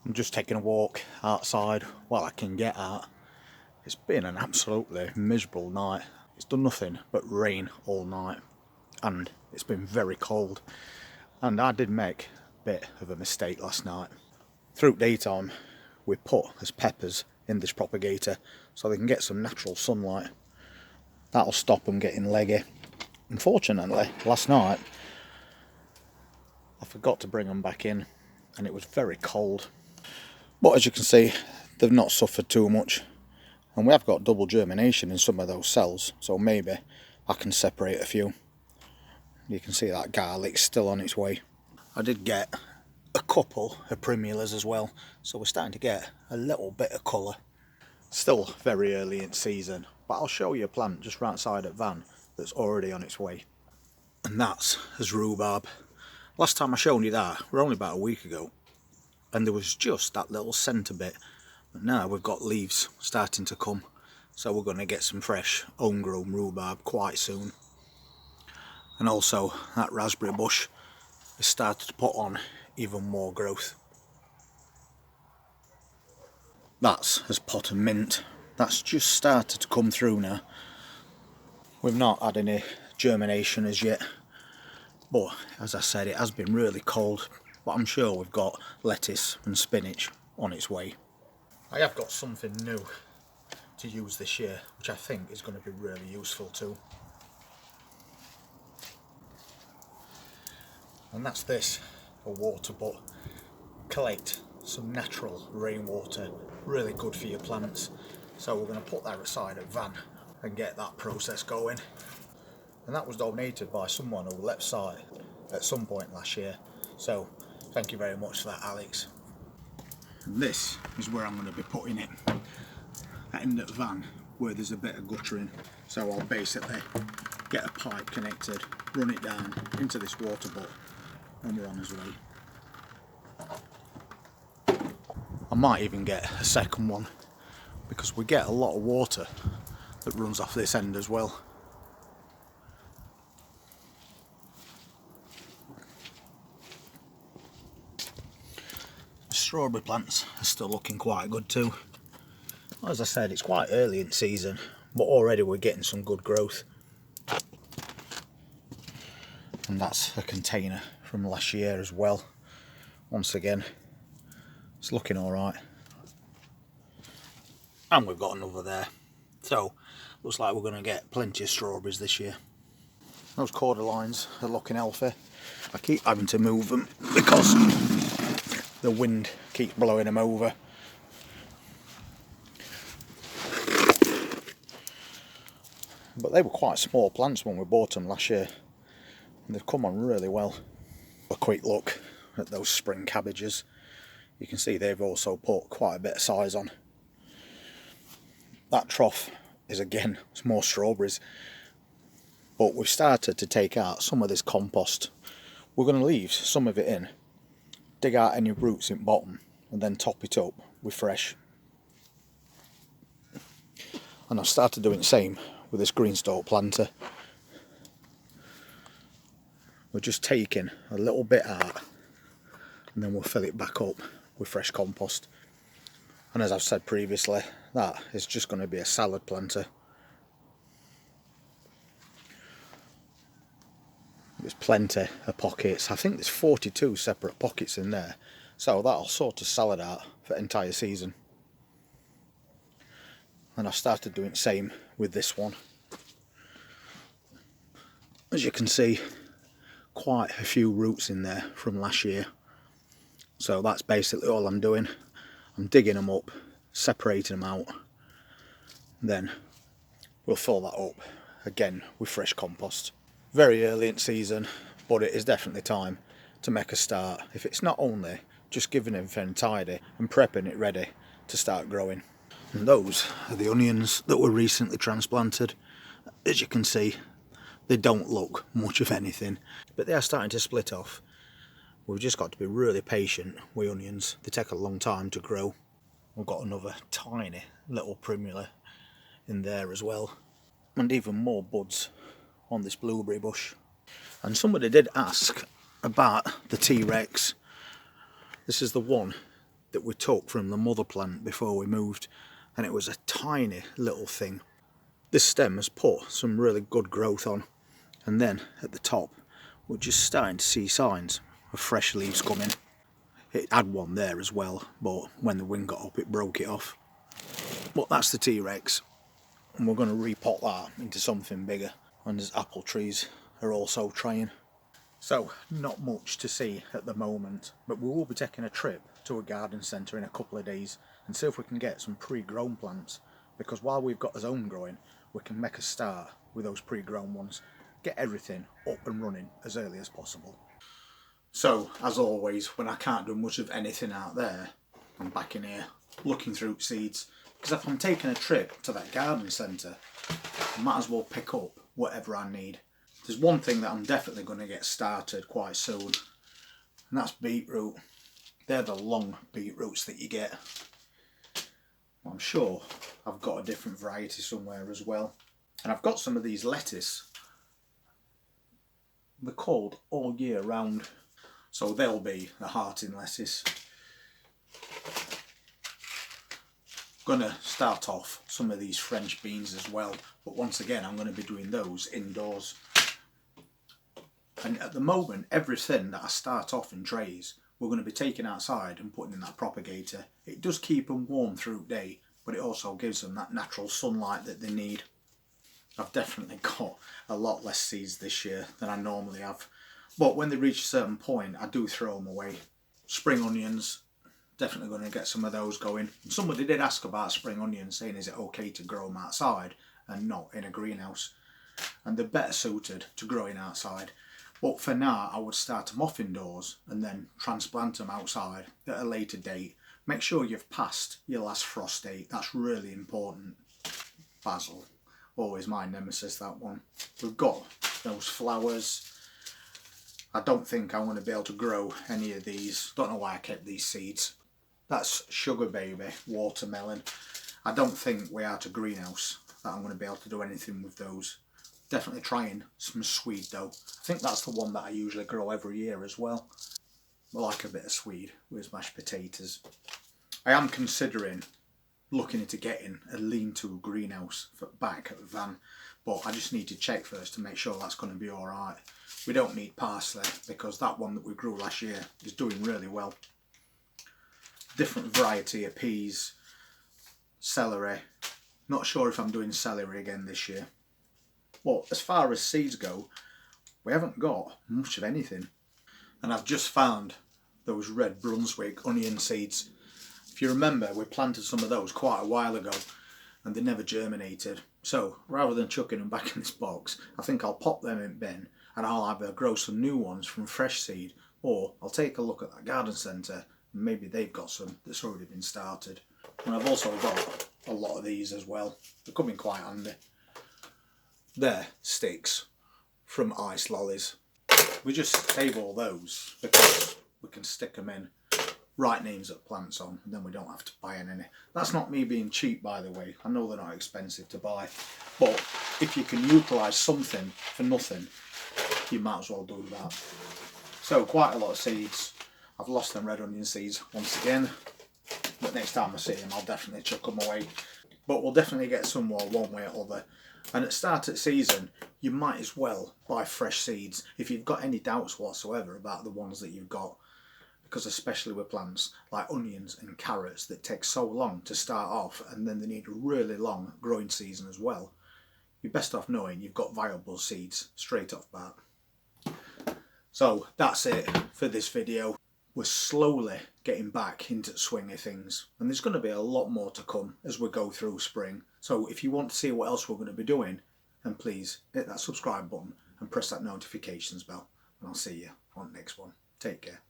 I'm just taking a walk outside while I can get out. It's been an absolutely miserable night. It's done nothing but rain all night and it's been very cold. And I did make a bit of a mistake last night. Through daytime we put as peppers in this propagator so they can get some natural sunlight. That'll stop them getting leggy. Unfortunately, last night I forgot to bring them back in and it was very cold. But as you can see, they've not suffered too much. And we have got double germination in some of those cells, so maybe I can separate a few. You can see that garlic's still on its way. I did get a couple of primulas as well, so we're starting to get a little bit of colour. Still very early in season, but I'll show you a plant just right outside at Van that's already on its way. And that's as rhubarb. Last time I showed you that, we're only about a week ago, and there was just that little centre bit. But now we've got leaves starting to come, so we're going to get some fresh homegrown rhubarb quite soon. And also that raspberry bush has started to put on even more growth. That's as pot and mint. That's just started to come through now. We've not had any germination as yet, but as I said, it has been really cold. But I'm sure we've got lettuce and spinach on its way. I have got something new to use this year, which I think is going to be really useful too. And that's this, a water butt. Collect some natural rainwater, really good for your plants. So we're going to put that aside at Van and get that process going. And that was donated by someone who left site at some point last year. So thank you very much for that, Alex. And this is where I'm going to be putting it, at end of Van where there's a bit of guttering. So I'll basically get a pipe connected, run it down into this water butt, and we're on his way. I might even get a second one because we get a lot of water that runs off this end as well. Strawberry plants are still looking quite good too. As I said, it's quite early in season, but already we're getting some good growth. And that's a container from last year as well. Once again, it's looking alright. And we've got another there. So, looks like we're going to get plenty of strawberries this year. Those cordyline are looking healthy. I keep having to move them because the wind keeps blowing them over. But they were quite small plants when we bought them last year, and they've come on really well. A quick look at those spring cabbages. You can see they've also put quite a bit of size on. That trough is again, it's more strawberries, but we've started to take out some of this compost. We're going to leave some of it in, dig out any roots in bottom, and then top it up with fresh. And I've started doing the same with this green stalk planter. We're just taking a little bit out and then we'll fill it back up with fresh compost. And as I've said previously, that is just going to be a salad planter. There's plenty of pockets. I think there's 42 separate pockets in there, so that'll sort of salad out for the entire season. And I've started doing the same with this one. As you can see, quite a few roots in there from last year. So that's basically all I'm doing. I'm digging them up, separating them out, then we'll fill that up again with fresh compost. Very early in season, but it is definitely time to make a start. If it's not only just giving everything tidy and prepping it ready to start growing. And those are the onions that were recently transplanted. As you can see, they don't look much of anything, but they are starting to split off. We've just got to be really patient with onions. They take a long time to grow. We've got another tiny little primula in there as well, and even more buds on this blueberry bush. And somebody did ask about the T-Rex. This is the one that we took from the mother plant before we moved, and it was a tiny little thing. This stem has put some really good growth on, and then at the top we're just starting to see signs of fresh leaves coming. It had one there as well, but when the wind got up it broke it off. But that's the T-Rex, and we're going to repot that into something bigger, and as apple trees are also trying. So not much to see at the moment, but we will be taking a trip to a garden centre in a couple of days and see if we can get some pre-grown plants, because while we've got our own growing, we can make a start with those pre-grown ones, get everything up and running as early as possible. So as always, when I can't do much of anything out there, I'm back in here looking through seeds, because if I'm taking a trip to that garden centre, I might as well pick up whatever I need. There's one thing that I'm definitely going to get started quite soon, and that's beetroot. They're the long beetroots that you get. I'm sure I've got a different variety somewhere as well. And I've got some of these lettuce. They're called all year round, so they'll be the hearting lettuce. Going to start off some of these French beans as well, but once again I'm going to be doing those indoors. And at the moment, everything that I start off in trays, we're going to be taking outside and putting in that propagator. It does keep them warm through the day, but it also gives them that natural sunlight that they need. I've definitely got a lot less seeds this year than I normally have, but when they reach a certain point, I do throw them away. Spring onions, definitely going to get some of those going. And somebody did ask about spring onions, saying is it okay to grow them outside and not in a greenhouse, and they're better suited to growing outside. But for now, I would start them off indoors and then transplant them outside at a later date. Make sure you've passed your last frost date. That's really important. Basil, always my nemesis, that one. We've got those flowers. I don't think I'm going to be able to grow any of these. Don't know why I kept these seeds. That's Sugar Baby, watermelon. I don't think we are to greenhouse that I'm going to be able to do anything with those. Definitely trying some Swede though. I think that's the one that I usually grow every year as well. I like a bit of Swede with mashed potatoes. I am considering looking into getting a lean-to greenhouse for back at the van, but I just need to check first to make sure that's going to be alright. We don't need parsley because that one that we grew last year is doing really well. Different variety of peas, celery. Not sure if I'm doing celery again this year. But as far as seeds go, we haven't got much of anything. And I've just found those red Brunswick onion seeds. If you remember, we planted some of those quite a while ago and they never germinated. So rather than chucking them back in this box, I think I'll pop them in bin and I'll either grow some new ones from fresh seed, or I'll take a look at that garden centre and maybe they've got some that's already been started. And I've also got a lot of these as well. They're coming quite handy. They're sticks from ice lollies. We just save all those because we can stick them in, write names of plants on, and then we don't have to buy any. That's not me being cheap, by the way. I know they're not expensive to buy, but if you can utilise something for nothing, you might as well do that. So quite a lot of seeds. I've lost them red onion seeds once again, but next time I see them I'll definitely chuck them away. But we'll definitely get some more one way or other. And at start of season, you might as well buy fresh seeds if you've got any doubts whatsoever about the ones that you've got. Because especially with plants like onions and carrots that take so long to start off and then they need a really long growing season as well, you're best off knowing you've got viable seeds straight off bat. So that's it for this video. We're slowly getting back into the swing of things, and there's going to be a lot more to come as we go through spring. So if you want to see what else we're going to be doing, then please hit that subscribe button and press that notifications bell, and I'll see you on the next one. Take care.